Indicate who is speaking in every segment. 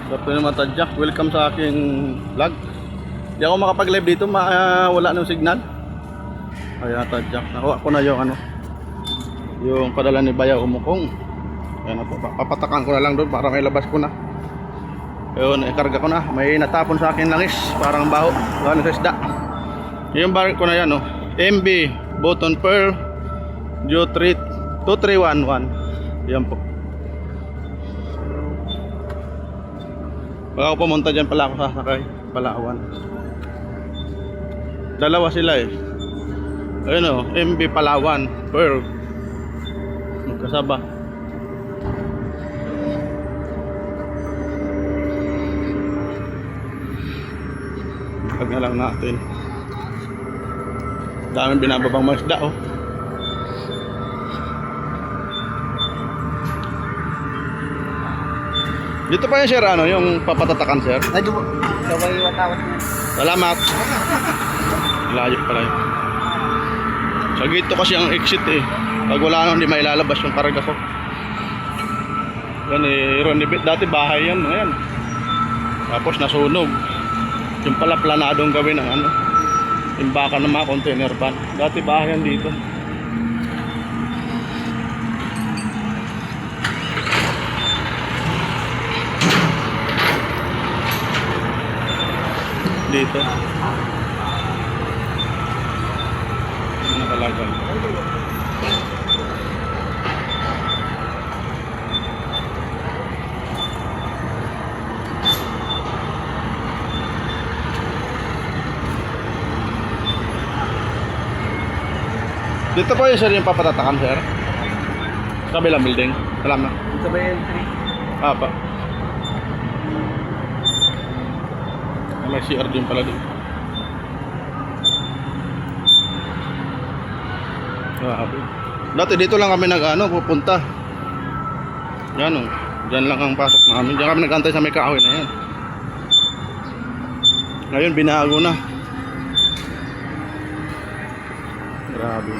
Speaker 1: Dr. Matadjak, welcome sa aking vlog. Hindi ako makapag-live dito, wala ng signal. Ayan, Tadjak. Nakuha ko na yung padala ni Bayaw Umukong. Ayan na po, papatakan ko na lang doon para may labas ko na. Ayun, ikarga ko na. May natapon sa akin langis, parang baho. Gano'n sa isda. Yung barrel ko na yan, oh. MB, Button Pearl, Joe 2311. Yan po. Baka ako pumunta dyan pala ako sasakay, Palawan. Dalawa sila eh. Ayun o, MB Palawan, Pearl. Magkasaba. Pag na lang natin. Daming binababang mga isda oh. Dito pa yung sir, ano, yung papatatakan sir?
Speaker 2: Ay, dumo. Sabay watawat na.
Speaker 1: Salamat. Layo pala yun. Sa gate to kasi ang exit eh. Pag wala na, hindi mailalabas yung karga ko. Yan eh, Ronibit. Dati bahay yan, ayan. Tapos nasunog. Yung pala planadong gawin ng ano, imbakan ng mga container van. Dati bahay yan dito. Dito nakalagan. Dito po yung sir yung papatatakan sir kabilang building. Salamat.
Speaker 2: Ito ba yung 3?
Speaker 1: Apa may CR din pala dito. Dati dito lang kami pupunta. Yan o. Diyan lang ang pasok namin. Diyan kami nag-antay sa may kahoy na yan. Ngayon binago na. Grabe.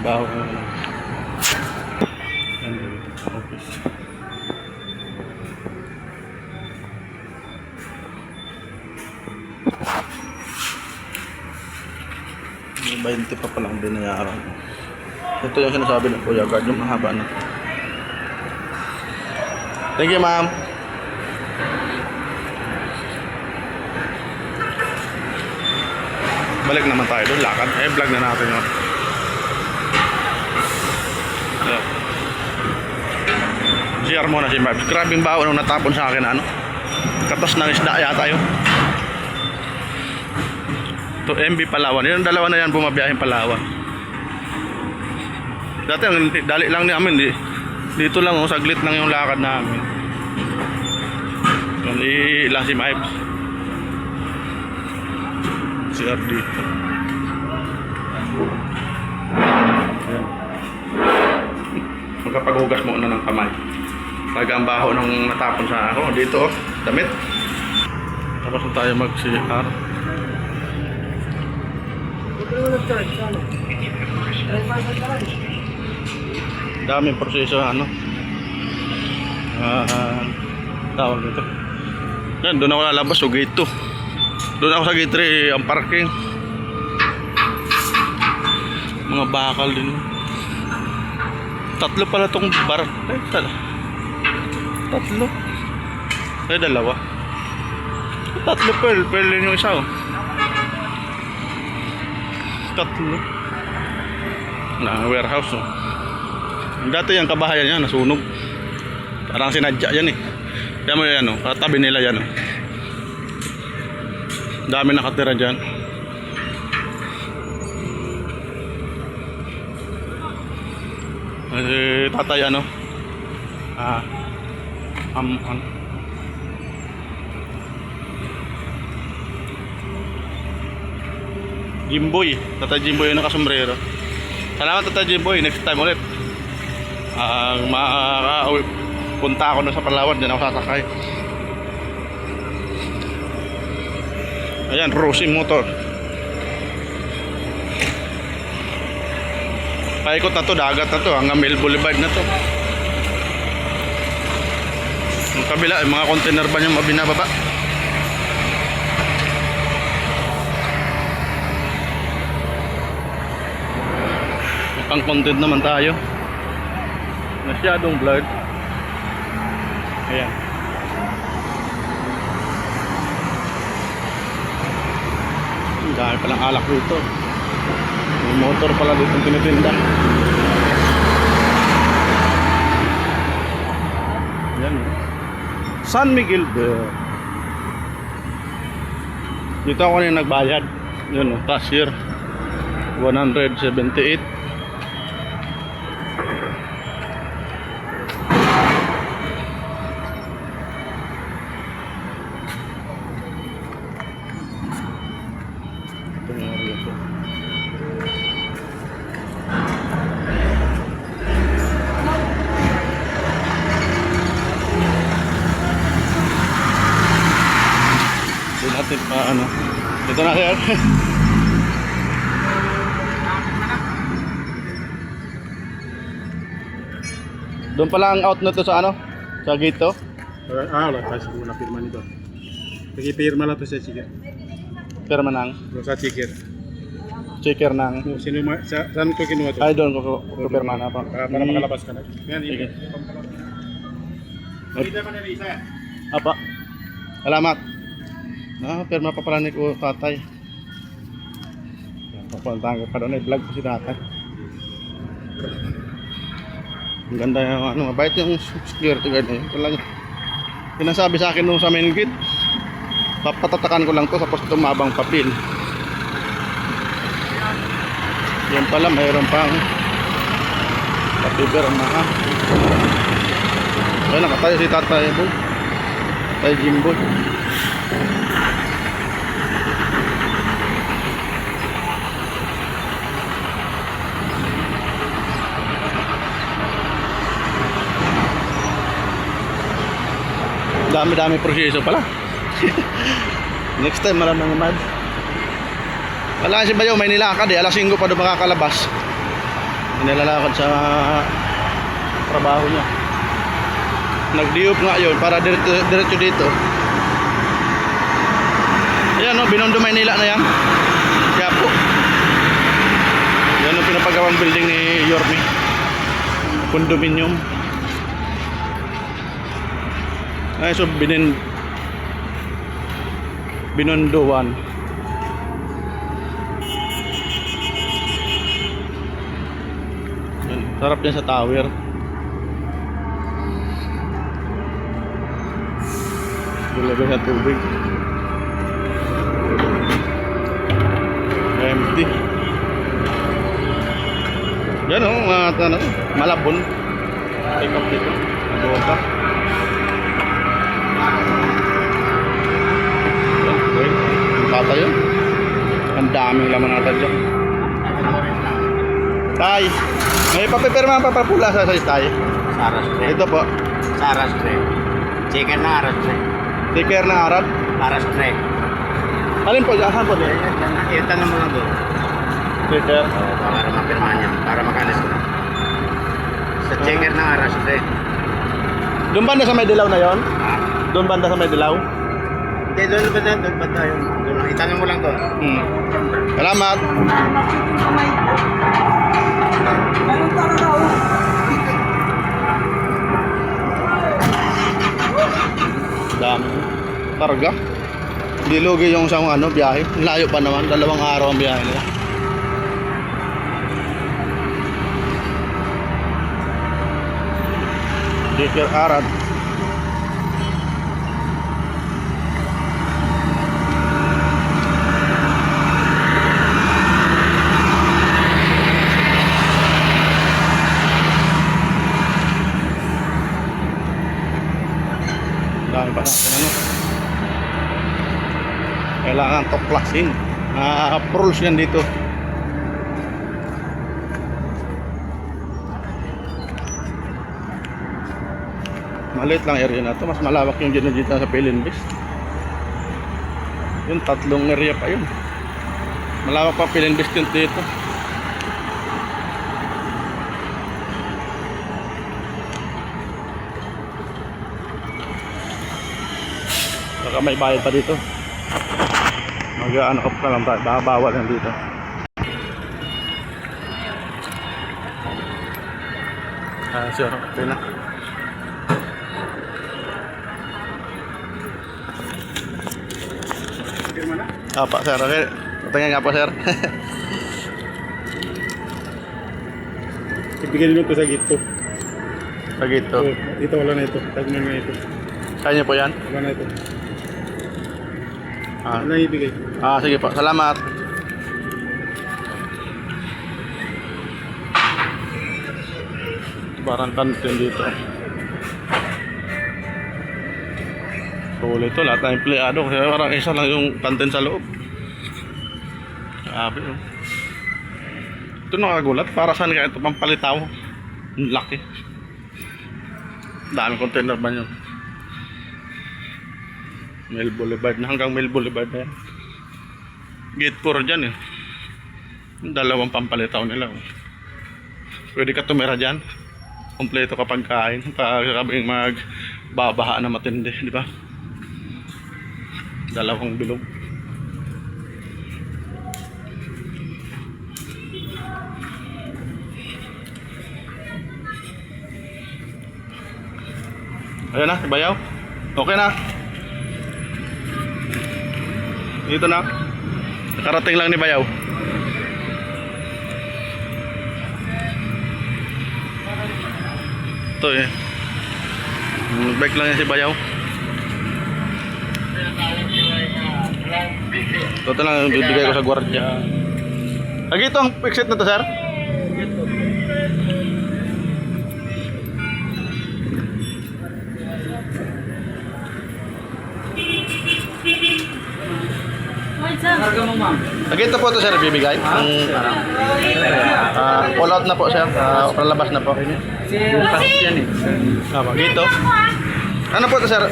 Speaker 1: Baho na lang. Office. May 20 pa palang binayaran. Ito yung sinasabi ng Kuya Guard, yung mahaba na. Thank you ma'am. Balik naman tayo doon, lakad. Vlog na natin yun. GR muna si Marbs. Grabing baho nung natapon sa akin katas ng isda yata yun. Ito MB Palawan. Yung dalawa na yan bumabiyahing Palawan. Dati ang dali lang namin dito lang saglit lang yung lakad namin. Yan ilang si Marbs. CR dito. Yan. Magkapaghugas muna ng kamay. Tagang baho nung natapon sa ako. Dito damit. Tapos na tayo mag-CR. Daming proseso tawag dito. Yan, doon ako lalabas so gate 2. Doon ako sa gate 3 ang parking. Mga bakal din. Tatlo pala tong bar. Tatlo. Ay, dalawa. Tatlo pearl din yung isa oh. Tatlo. Na warehouse oh. Dati yung kabahayan niya nasunog. Parang sinadya yan eh. Kaya mo yan oh, katabi nila yan oh. Dami nakatira dyan. Tatay Jimboy, Tatay Jimboy yung nakasombrero. Salamat Tatay Jimboy, next time ulit. Punta ako na sa Palawan, dyan ako sasakay. Ayan, Rosie Motor. Paikot na to, dagat na to, hanggang Mill Boulevard na to. Yung kabila, yung mga container ba yung mabinababa? Pang content naman tayo. Masyadong blurred. Ayan. Ang dami palang alak dito. May motor pala dito yung tinitinda. Ayan. San Miguel Beer. Dito ako na yung nagbayad. Yun, cashier. 178. Natin pa ano. Dito na sir. Doon pala ang out na to sa ano? Sa gate to?
Speaker 3: Wala kasi muna pirma nito. Nagipirma lang to sa checker.
Speaker 1: Pirma ng
Speaker 3: Sa checker.
Speaker 1: checker ng
Speaker 3: Sino saan ko kinuha to?
Speaker 1: ay doon ko pirma na pa.
Speaker 3: Para makalabas ka na. Yan,
Speaker 1: Sige.
Speaker 3: Hindi naman na isa.
Speaker 1: Apa. Salamat. Pirma pa pala ni ko tatay. Papuntahan ko pa doon, i-vlog ko si tatay. Ang ganda yung ano, mabait yung security guard na yun. Talaga. Pinasabi sa akin nung sa main gate, papatatakan ko lang to tapos tumabang papel. Yan pala, mayroon pang papiber na ha. Ayun, nakatayo si tatay boy. Tatay Jimboy. Dami-dami proseso pala. Next time maraming naman. Wala kasi Bayaw, may nilakad eh. Alas 5 pa doon makakalabas. Nilalakad sa trabaho niya. Nag-diop nga yun para diretso dito. Yan o, Binondo Maynila na yan. Yapo. Yan o pinapagawang building ni Yorme. Condominium. Ay, so Binondoan. Sarap din sa tower. Gulagay sa tubig. Empty. Yan o, Malabon. Take up dito. Bota. Bata yun. Ang daming laman natin dyan. Tay, may papipirma pa pula sa tay.
Speaker 2: Saras Tre.
Speaker 1: Ito po.
Speaker 2: Saras Tre. Chicken na Aras Tre.
Speaker 1: Sticker na Arad.
Speaker 2: Aras Tre.
Speaker 1: Alin po dyan? Saan po dyan?
Speaker 2: Itanong mo lang doon.
Speaker 1: Sticker.
Speaker 2: Para mapirmahan niya. Para makalis ko na. Sa checker na Aras Tre.
Speaker 1: Doon banda sa may dilaw na yon?
Speaker 2: Ha?
Speaker 1: Doon banda sa may dilaw?
Speaker 2: Hindi, doon ba doon? Doon ba tayo? Doon lang. Itanong mo lang doon.
Speaker 1: Salamat. Dami. Karga. Hindi lugi yung isang biyahe. Layo pa naman. 2 araw ang biyahe nila. Sticker Arad. Dami pa natin kailangan tuklasin. Rules yan dito. Maliit lang area na to. Mas malawak yung ginagita sa Pilinbis. Yung 3 area pa yun. Malawak pa Pilinbis yun dito. Baka may bayad pa dito. Mag-ano ka pa lang, bawal yan dito. Sir, okay na.
Speaker 3: Pirma na.
Speaker 1: Apa, sir, okay. Tingnan nga po, sir.
Speaker 3: Ibigay nyo ito sa gito.
Speaker 1: Lagi ito.
Speaker 3: Dito wala na ito. Tagnan na ito.
Speaker 1: Kaya niyo po yan?
Speaker 3: Wala na ito.
Speaker 1: Ah,
Speaker 3: Wala na ibigay.
Speaker 1: sige po. Salamat. Barang kantin dito. Sulit to. Lahat na empleyado. Kasi parang isa lang yung kantin sa loob. Sabi oh. Ito nakagulat. Para saan kaya ito pampalitaw? Ang laki. Daming container ba yun? Mill Boulevard na hanggang Mill Boulevard na yan. Gate 4 dyan eh. Dalawang pampalitaw nila. Pwede ka tumira dyan. Kompleto ka pagkain. Pagkabing magbabaha na matindi, di ba? Dalawang bilog. Ayan na, bayaw. Okay na. Dito na. Nakarating lang ni Bayaw. Ito eh. Bike lang yan si Bayaw. Ito lang yung bibigay ko sa gwardiya. Lagi ito ang exit na to, sir? Lagi ito po ito, sir, bibigay. All out na po, sir. Palabas na po. Dito. Ano po ito, sir?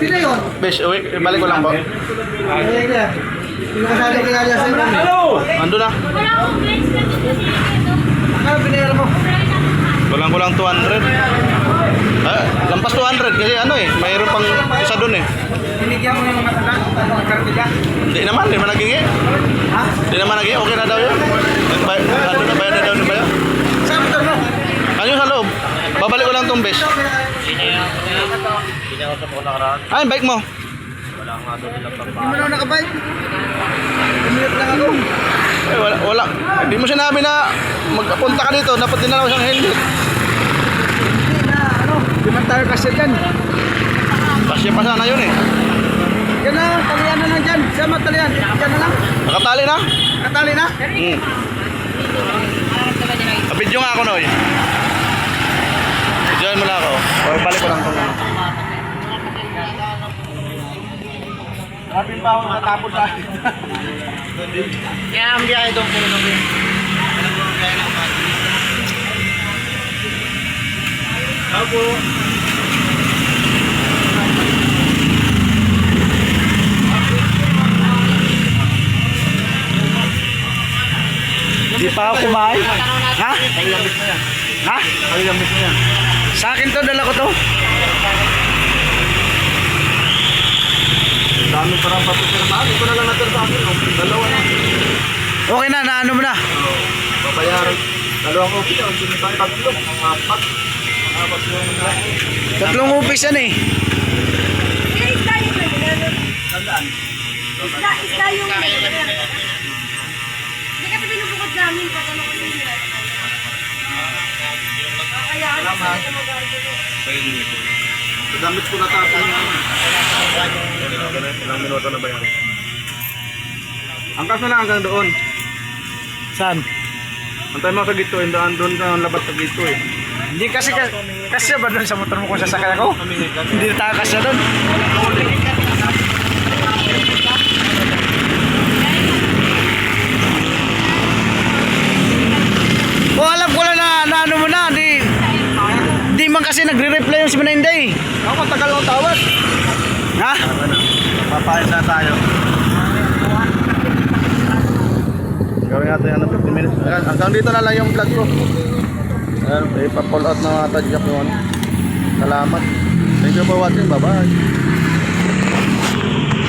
Speaker 1: Besh, balik ko lang po. Ando na. Kulang-kulang 200. Lampas 200 kasi ano eh, mayroon pang isa doon eh.
Speaker 2: Binigyan mo yung matanda, kartiga.
Speaker 1: Hindi naman naging eh.
Speaker 2: Ha?
Speaker 1: Hindi naman naging, okay na daw yun. Ano na bayad na daw ni Bayo?
Speaker 2: Saan mo no?
Speaker 1: Ano sa loob? Babalik ko lang tong besh. Ay, bike mo.
Speaker 2: Hindi mo na nakabike. Umiyak lang ako.
Speaker 1: Ay, wala. Hindi mo sinabi na magpunta ka dito, dapat din na lang isang helmet.
Speaker 2: Hindi na, di man tayo kasi dyan.
Speaker 1: Pasya pa sana yun eh.
Speaker 2: Yan na, talian na lang dyan. Siya matalian. Dyan na lang.
Speaker 1: Nakatali na?
Speaker 2: Katali na.
Speaker 1: Kabidyo nga ako, Noy. Diyan mo na ako. O, balik ko lang ito.
Speaker 2: Kapin pa ako natapos sa akin. Kaya ang biyahe doon po namin. Ako.
Speaker 3: Di pa ako kumain. Ha? Ha?
Speaker 2: Ay, gamit mo yan.
Speaker 3: Sa akin to, dala ko to.
Speaker 2: Dami pa rin papipirmahan. Ito na lang natin sa akin. Dalawa na.
Speaker 3: Okay na, naano mo na.
Speaker 2: Babayaran. Dalawang office. Ang sinipay. Tatlo. Apat. Apat yung mga.
Speaker 3: Tatlong upis yan eh.
Speaker 4: Isda yung
Speaker 2: Tandaan.
Speaker 4: Isda yung hindi kasi binubukod namin pag ano kasi sila. Kaya ano sa ito mag-argo.
Speaker 2: Damit ko natapos.
Speaker 1: Ilang minuto na ba yan? Angkas na lang hanggang doon.
Speaker 3: Saan?
Speaker 1: Antay mo sa gito, daan doon sa labat sa gito eh.
Speaker 3: Hindi kasi ba doon sa motor mo kung sasakay ako? Hindi na tayo kasya doon. O alam ko lang na ano mo na, di man kasi nagre-reply yung si Manenday.
Speaker 2: Ako, matagal ang tawad.
Speaker 3: Ha?
Speaker 1: Papain na tayo. Gawin natin ano, 15 minutes. Ayan, hanggang dito na lang yung vlog ko. Ayan, ipa-pull out na mga tadyak yun. Salamat. Thank you for watching. Bye-bye.